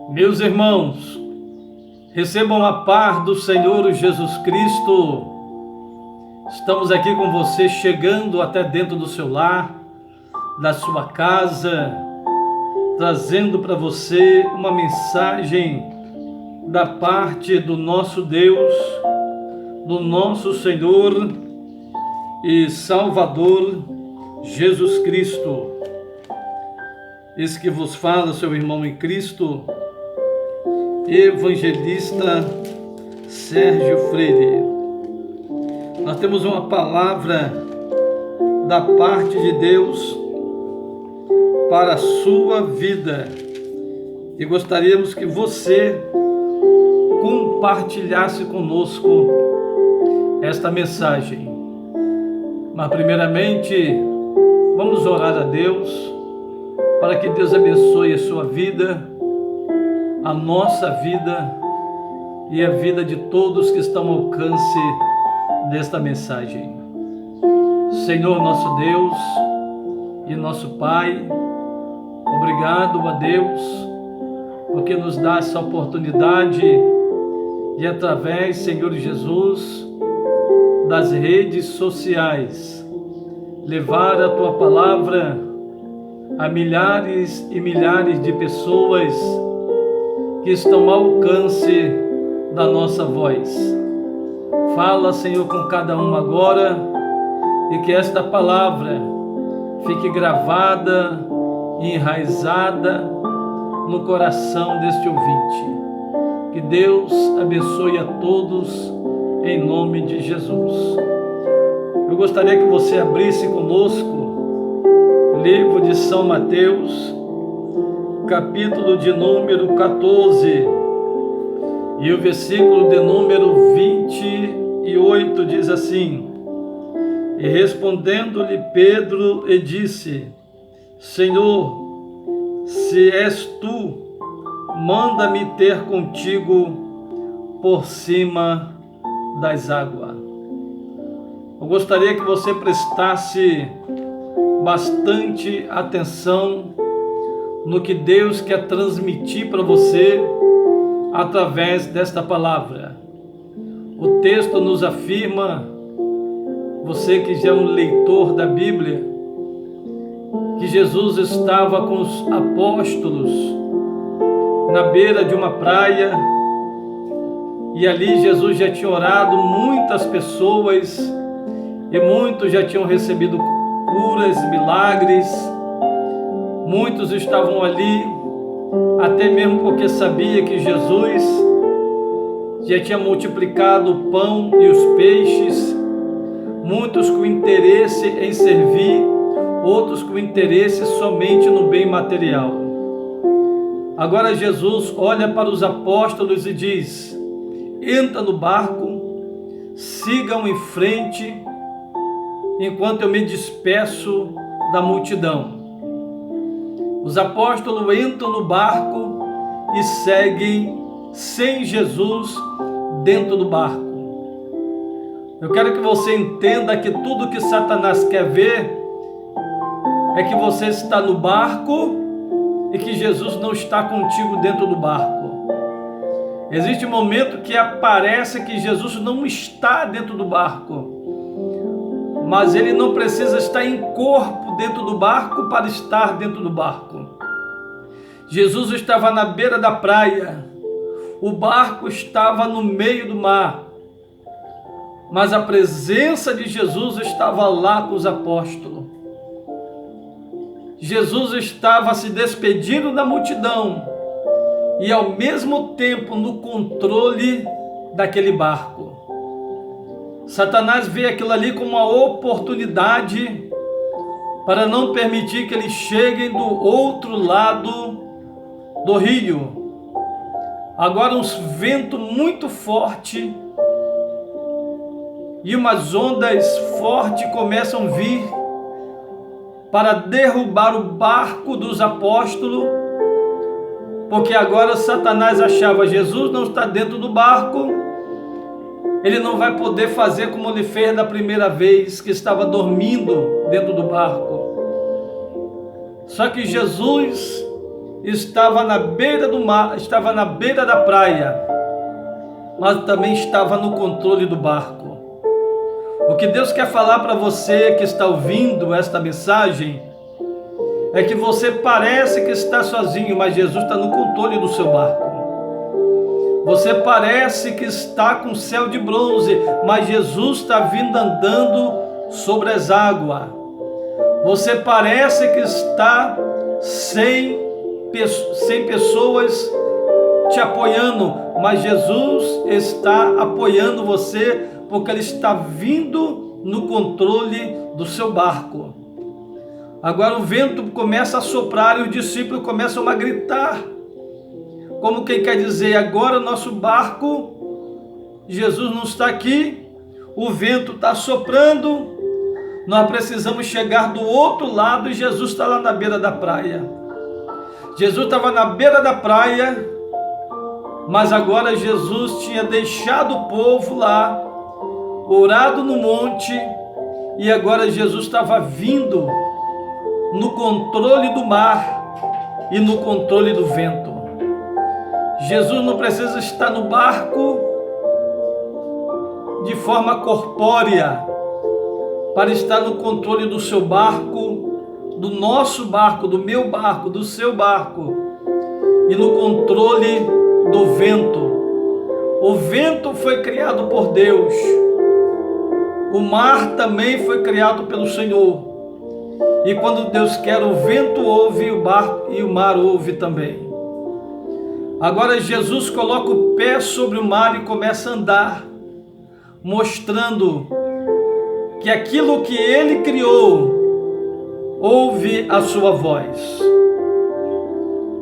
Meus irmãos, recebam a paz do Senhor Jesus Cristo. Estamos aqui com você, chegando até dentro do seu lar, da sua casa, trazendo para você uma mensagem da parte do nosso Deus, do nosso Senhor e Salvador Jesus Cristo. Esse que vos fala, seu irmão em Cristo, evangelista Sérgio Freire. Nós temos uma palavra da parte de Deus para a sua vida e gostaríamos que você compartilhasse conosco esta mensagem. Mas primeiramente, vamos orar a Deus para que Deus abençoe a sua vida, a nossa vida e a vida de todos que estão ao alcance desta mensagem. Senhor nosso Deus e nosso Pai, obrigado a Deus porque nos dá essa oportunidade de, através, Senhor Jesus, das redes sociais, levar a Tua palavra a milhares e milhares de pessoas que estão ao alcance da nossa voz. Fala, Senhor, com cada um agora e que esta palavra fique gravada e enraizada no coração deste ouvinte. Que Deus abençoe a todos em nome de Jesus. Eu gostaria que você abrisse conosco o livro de São Mateus, capítulo de número 14, e o versículo de número 28 diz assim: E respondendo-lhe Pedro, e disse: Senhor, se és tu, manda-me ter contigo por cima das águas. Eu gostaria que você prestasse bastante atenção no que Deus quer transmitir para você através desta palavra. O texto nos afirma, você que já é um leitor da Bíblia, que Jesus estava com os apóstolos na beira de uma praia e ali Jesus já tinha orado muitas pessoas e muitos já tinham recebido curas, milagres. Muitos estavam ali, até mesmo porque sabia que Jesus já tinha multiplicado o pão e os peixes. Muitos com interesse em servir, outros com interesse somente no bem material. Agora Jesus olha para os apóstolos e diz: entra no barco, sigam em frente, enquanto eu me despeço da multidão. Os apóstolos entram no barco e seguem sem Jesus dentro do barco. Eu quero que você entenda que tudo que Satanás quer ver é que você está no barco e que Jesus não está contigo dentro do barco. Existe um momento que aparece que Jesus não está dentro do barco, mas ele não precisa estar em corpo dentro do barco para estar dentro do barco. Jesus estava na beira da praia, o barco estava no meio do mar, mas a presença de Jesus estava lá com os apóstolos. Jesus estava se despedindo da multidão e ao mesmo tempo no controle daquele barco. Satanás vê aquilo ali como uma oportunidade para não permitir que eles cheguem do outro lado do rio. Agora uns ventos muito fortes e umas ondas fortes começam a vir para derrubar o barco dos apóstolos, porque agora Satanás achava: Jesus não está dentro do barco, ele não vai poder fazer como ele fez da primeira vez, que estava dormindo dentro do barco. Só que Jesus estava na beira do mar, estava na beira da praia, mas também estava no controle do barco. O que Deus quer falar para você que está ouvindo esta mensagem é que você parece que está sozinho, mas Jesus está no controle do seu barco. Você parece que está com céu de bronze, mas Jesus está vindo andando sobre as águas. Você parece que está sem pessoas te apoiando, mas Jesus está apoiando você, porque Ele está vindo no controle do seu barco. Agora o vento começa a soprar e os discípulos começam a gritar, como quem quer dizer, agora o nosso barco, Jesus não está aqui, o vento está soprando, nós precisamos chegar do outro lado e Jesus está lá na beira da praia. Jesus estava na beira da praia, mas agora Jesus tinha deixado o povo lá, orado no monte, e agora Jesus estava vindo no controle do mar e no controle do vento. Jesus não precisa estar no barco de forma corpórea para estar no controle do seu barco, do nosso barco, do meu barco, do seu barco e no controle do vento. O vento foi criado por Deus. O mar também foi criado pelo Senhor. E quando Deus quer, o vento ouve, o barco e o mar ouve também. Agora Jesus coloca o pé sobre o mar e começa a andar, mostrando que aquilo que Ele criou ouve a sua voz.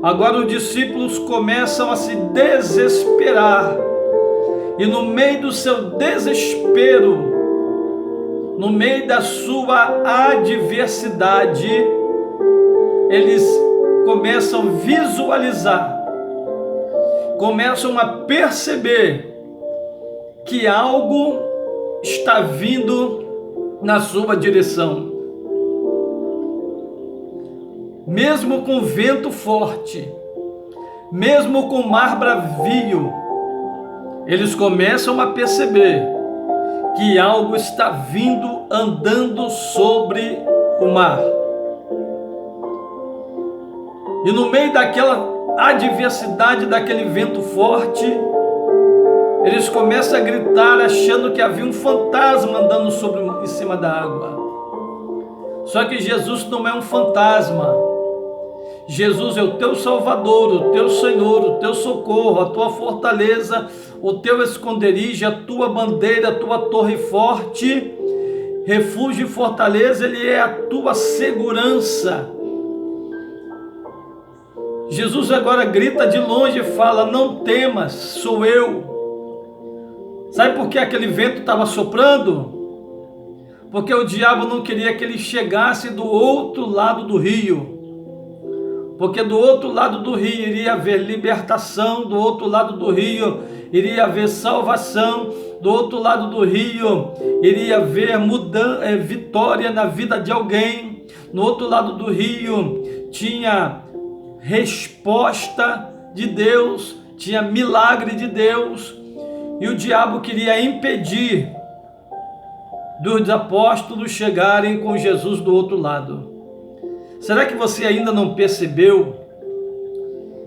Agora os discípulos começam a se desesperar, e no meio do seu desespero, no meio da sua adversidade, eles começam a visualizar, começam a perceber que algo está vindo na sua direção. Mesmo com vento forte, mesmo com mar bravio, eles começam a perceber que algo está vindo andando sobre o mar. E no meio daquela adversidade, daquele vento forte, eles começam a gritar achando que havia um fantasma andando em cima da água. Só que Jesus não é um fantasma. Jesus é o teu Salvador, o teu Senhor, o teu socorro, a tua fortaleza, o teu esconderijo, a tua bandeira, a tua torre forte, refúgio e fortaleza. Ele é a tua segurança. Jesus agora grita de longe e fala: não temas, sou eu. Sabe por que aquele vento estava soprando? Porque o diabo não queria que ele chegasse do outro lado do rio. Porque do outro lado do rio iria haver libertação, do outro lado do rio iria haver salvação, do outro lado do rio iria haver vitória na vida de alguém. No outro lado do rio tinha resposta de Deus, tinha milagre de Deus, e o diabo queria impedir dos apóstolos chegarem com Jesus do outro lado. Será que você ainda não percebeu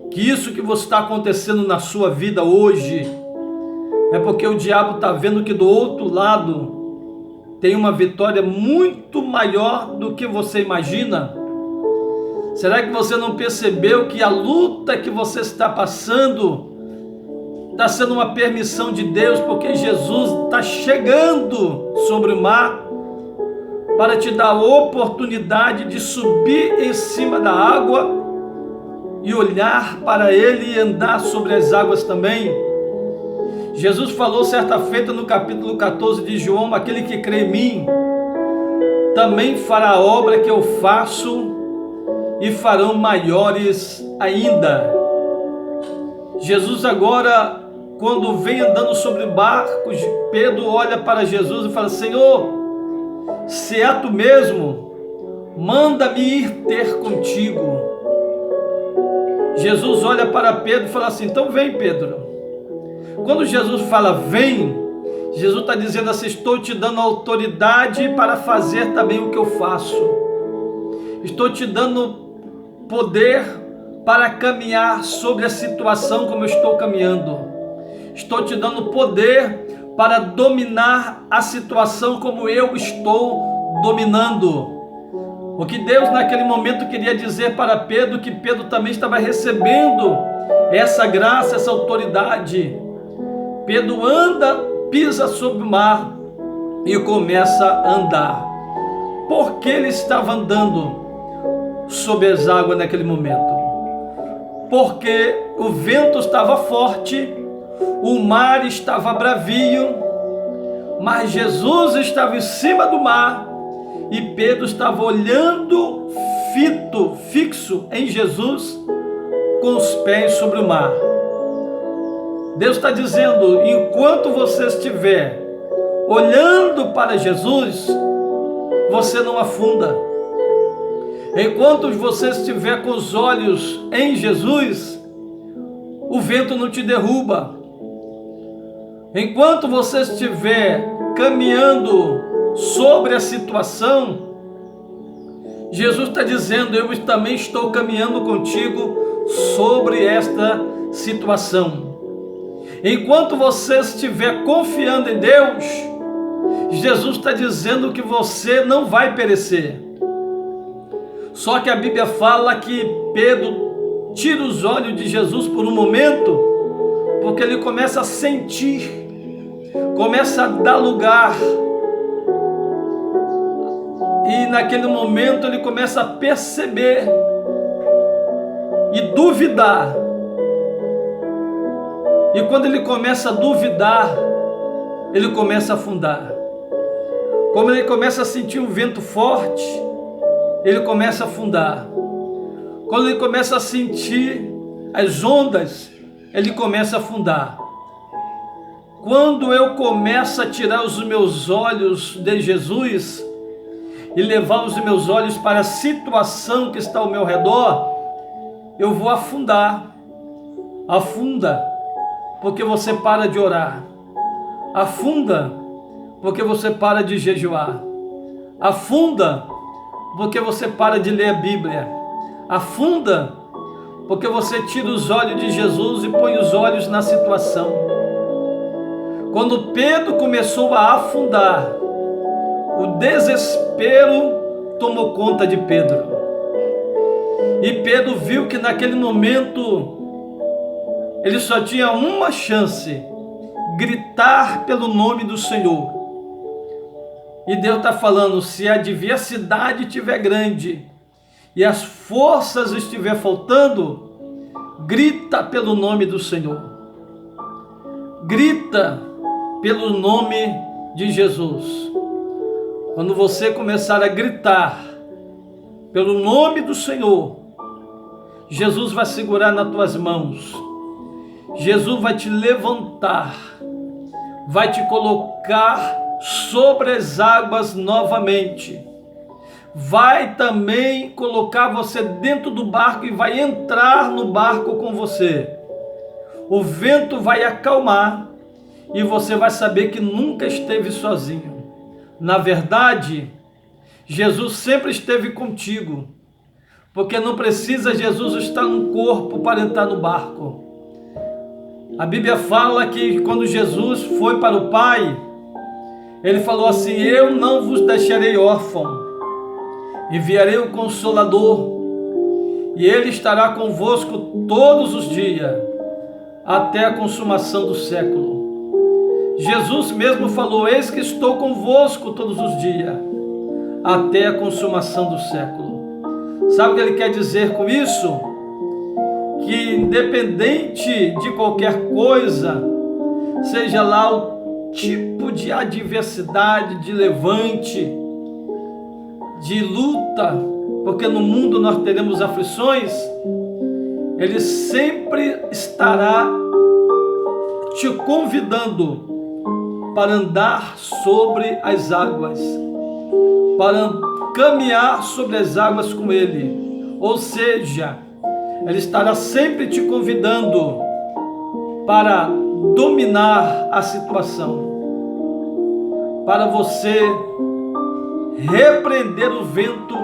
que isso que está acontecendo na sua vida hoje é porque o diabo está vendo que do outro lado tem uma vitória muito maior do que você imagina? Será que você não percebeu que a luta que você está passando está sendo uma permissão de Deus, porque Jesus está chegando sobre o mar para te dar a oportunidade de subir em cima da água e olhar para Ele e andar sobre as águas também? Jesus falou certa feita no capítulo 14 de João: aquele que crê em mim também fará a obra que eu faço, e farão maiores ainda. Jesus agora, quando vem andando sobre barcos, Pedro olha para Jesus e fala: Senhor, se é tu mesmo, manda-me ir ter contigo. Jesus olha para Pedro e fala assim: então vem, Pedro. Quando Jesus fala vem, Jesus está dizendo assim: estou te dando autoridade para fazer também o que eu faço. Estou te dando poder para caminhar sobre a situação como eu estou caminhando. Estou te dando poder para dominar a situação como eu estou dominando. O que Deus naquele momento queria dizer para Pedro, que Pedro também estava recebendo essa graça, essa autoridade. Pedro anda, pisa sobre o mar e começa a andar. Por que ele estava andando sobre as águas naquele momento? Porque o vento estava forte, o mar estava bravio, mas Jesus estava em cima do mar e Pedro estava olhando fixo em Jesus, com os pés sobre o mar. Deus está dizendo: enquanto você estiver olhando para Jesus, você não afunda. Enquanto você estiver com os olhos em Jesus, o vento não te derruba. Enquanto você estiver caminhando sobre a situação, Jesus está dizendo: eu também estou caminhando contigo sobre esta situação. Enquanto você estiver confiando em Deus, Jesus está dizendo que você não vai perecer. Só que a Bíblia fala que Pedro tira os olhos de Jesus por um momento, porque ele começa a sentir, começa a dar lugar. E naquele momento ele começa a perceber e duvidar. E quando ele começa a duvidar, ele começa a afundar. Como ele começa a sentir um vento forte, ele começa a afundar. Quando ele começa a sentir as ondas, ele começa a afundar. Quando eu começo a tirar os meus olhos de Jesus e levar os meus olhos para a situação que está ao meu redor, eu vou afundar. Afunda, porque você para de orar. Afunda, porque você para de jejuar. Afunda, porque você para de ler a Bíblia. Afunda, porque você tira os olhos de Jesus e põe os olhos na situação. Quando Pedro começou a afundar, o desespero tomou conta de Pedro. E Pedro viu que naquele momento ele só tinha uma chance: gritar pelo nome do Senhor. E Deus está falando: se a adversidade estiver grande e as forças estiver faltando, grita pelo nome do Senhor. Grita pelo nome de Jesus. Quando você começar a gritar pelo nome do Senhor, Jesus vai segurar nas tuas mãos. Jesus vai te levantar, vai te colocar sobre as águas novamente. Vai também colocar você dentro do barco e vai entrar no barco com você. O vento vai acalmar e você vai saber que nunca esteve sozinho. Na verdade, Jesus sempre esteve contigo, porque não precisa Jesus estar no corpo para entrar no barco. A Bíblia fala que quando Jesus foi para o Pai, ele falou assim: eu não vos deixarei órfão, enviarei o Consolador, e ele estará convosco todos os dias, até a consumação do século. Jesus mesmo falou: eis que estou convosco todos os dias, até a consumação do século. Sabe o que ele quer dizer com isso? Que independente de qualquer coisa, seja lá o tipo de adversidade, de levante, de luta, porque no mundo nós teremos aflições, ele sempre estará te convidando para andar sobre as águas, para caminhar sobre as águas com ele. Ou seja, Ele estará sempre te convidando para dominar a situação, para você repreender o vento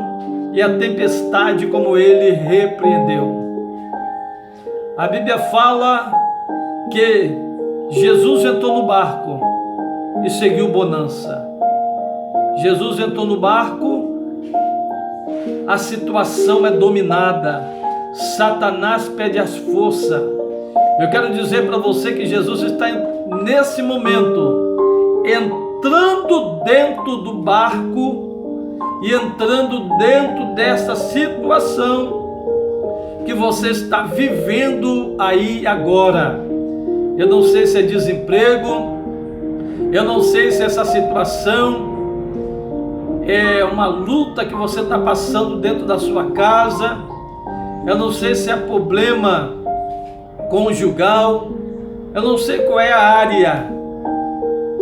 e a tempestade como ele repreendeu. A Bíblia fala que Jesus entrou no barco e seguiu bonança. Jesus entrou no barco, a situação é dominada, Satanás perde as forças. Eu quero dizer para você que Jesus está nesse momento entrando dentro do barco e entrando dentro dessa situação que você está vivendo aí agora. Eu não sei se é desemprego, eu não sei se essa situação é uma luta que você está passando dentro da sua casa, eu não sei se é problema conjugal, eu não sei qual é a área,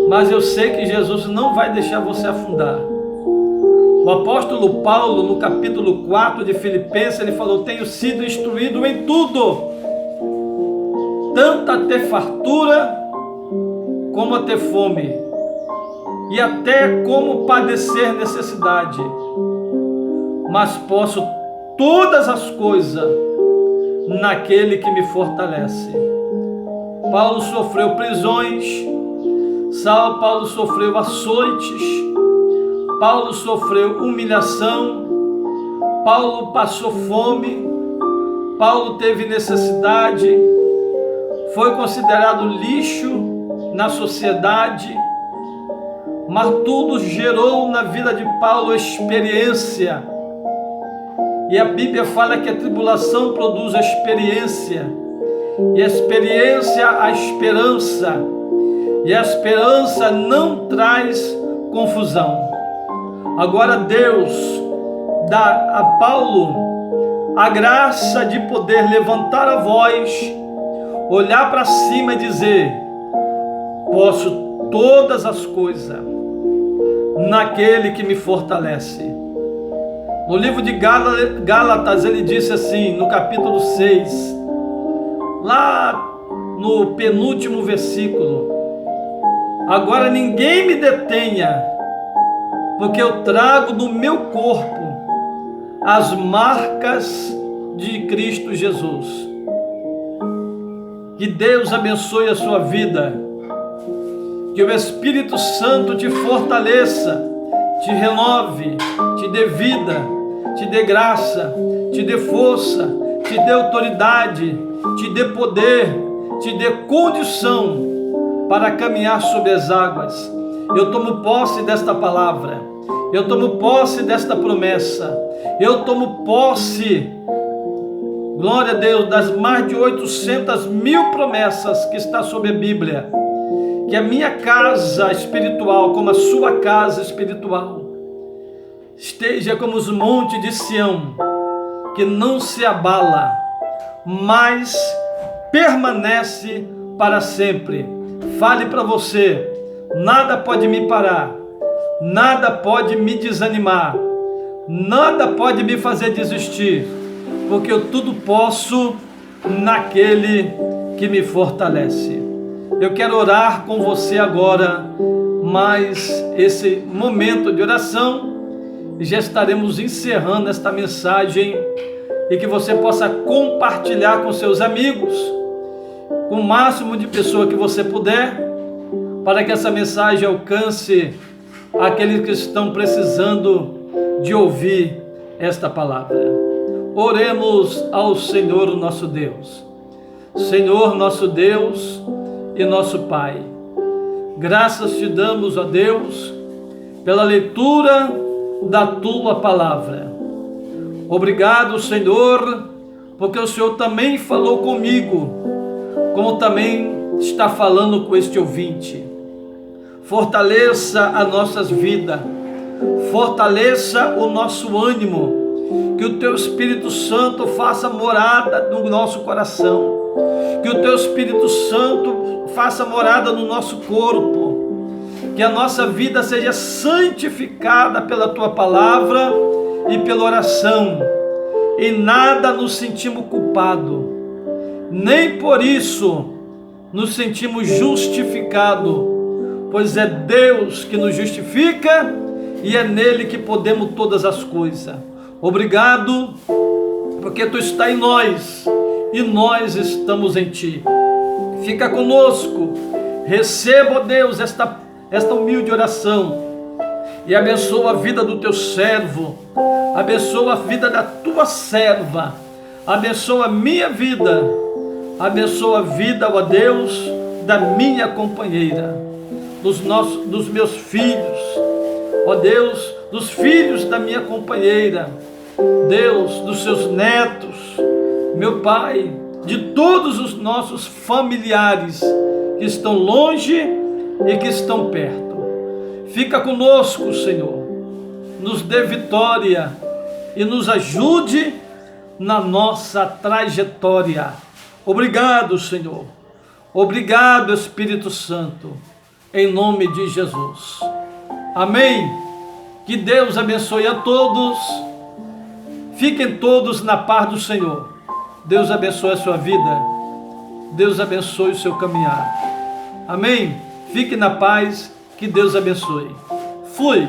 mas eu sei que Jesus não vai deixar você afundar. O apóstolo Paulo, no capítulo 4 de Filipenses, ele falou: tenho sido instruído em tudo, tanto a ter fartura, como a ter fome, e até como padecer necessidade, mas posso todas as coisas naquele que me fortalece. Paulo sofreu prisões, Paulo sofreu açoites, Paulo sofreu humilhação, Paulo passou fome, Paulo teve necessidade, foi considerado lixo na sociedade, mas tudo gerou na vida de Paulo experiência. E a Bíblia fala que a tribulação produz a experiência, e a experiência a esperança, e a esperança não traz confusão. Agora Deus dá a Paulo a graça de poder levantar a voz, olhar para cima e dizer: posso todas as coisas naquele que me fortalece. No livro de Gálatas ele disse assim, no capítulo 6, lá no penúltimo versículo: agora ninguém me detenha, porque eu trago no meu corpo as marcas de Cristo Jesus. Que Deus abençoe a sua vida, que o Espírito Santo te fortaleça, te renove, te dê vida, te dê graça, te dê força, te dê autoridade, te dê poder, te dê condição para caminhar sobre as águas. Eu tomo posse desta palavra, eu tomo posse desta promessa, eu tomo posse, glória a Deus, das mais de 800.000 promessas que está sobre a Bíblia. Que a minha casa espiritual, como a sua casa espiritual, esteja como os montes de Sião, que não se abala, mas permanece para sempre. Fale para você: nada pode me parar, nada pode me desanimar, nada pode me fazer desistir, porque eu tudo posso naquele que me fortalece. Eu quero orar com você agora, mas esse momento de oração, já estaremos encerrando esta mensagem, e que você possa compartilhar com seus amigos, com o máximo de pessoas que você puder, para que essa mensagem alcance aqueles que estão precisando de ouvir esta palavra. Oremos ao Senhor nosso Deus. Senhor nosso Deus e nosso Pai, graças te damos, ó Deus, pela leitura da tua palavra. Obrigado, Senhor, porque o Senhor também falou comigo, como também está falando com este ouvinte. Fortaleça as nossas vidas, fortaleça o nosso ânimo, que o teu Espírito Santo faça morada no nosso coração, que o teu Espírito Santo faça morada no nosso corpo, que a nossa vida seja santificada pela tua palavra e pela oração, Em nada nos sentimos culpados, nem por isso nos sentimos justificados, pois é Deus que nos justifica e é nele que podemos todas as coisas. Obrigado, porque tu está em nós e nós estamos em ti. Fica conosco, receba, ó Deus, esta humilde oração e abençoa a vida do teu servo, abençoa a vida da tua serva, abençoa a minha vida, abençoa a vida, ó Deus, da minha companheira, dos meus filhos, ó Deus, dos filhos da minha companheira, Deus, dos seus netos, meu Pai, de todos os nossos familiares que estão longe e que estão perto. Fica conosco, Senhor, nos dê vitória e nos ajude na nossa trajetória. Obrigado, Senhor. Obrigado, Espírito Santo, em nome de Jesus. Amém. Que Deus abençoe a todos. Fiquem todos na paz do Senhor. Deus abençoe a sua vida. Deus abençoe o seu caminhar. Amém. Fique na paz. Que Deus abençoe. Fui.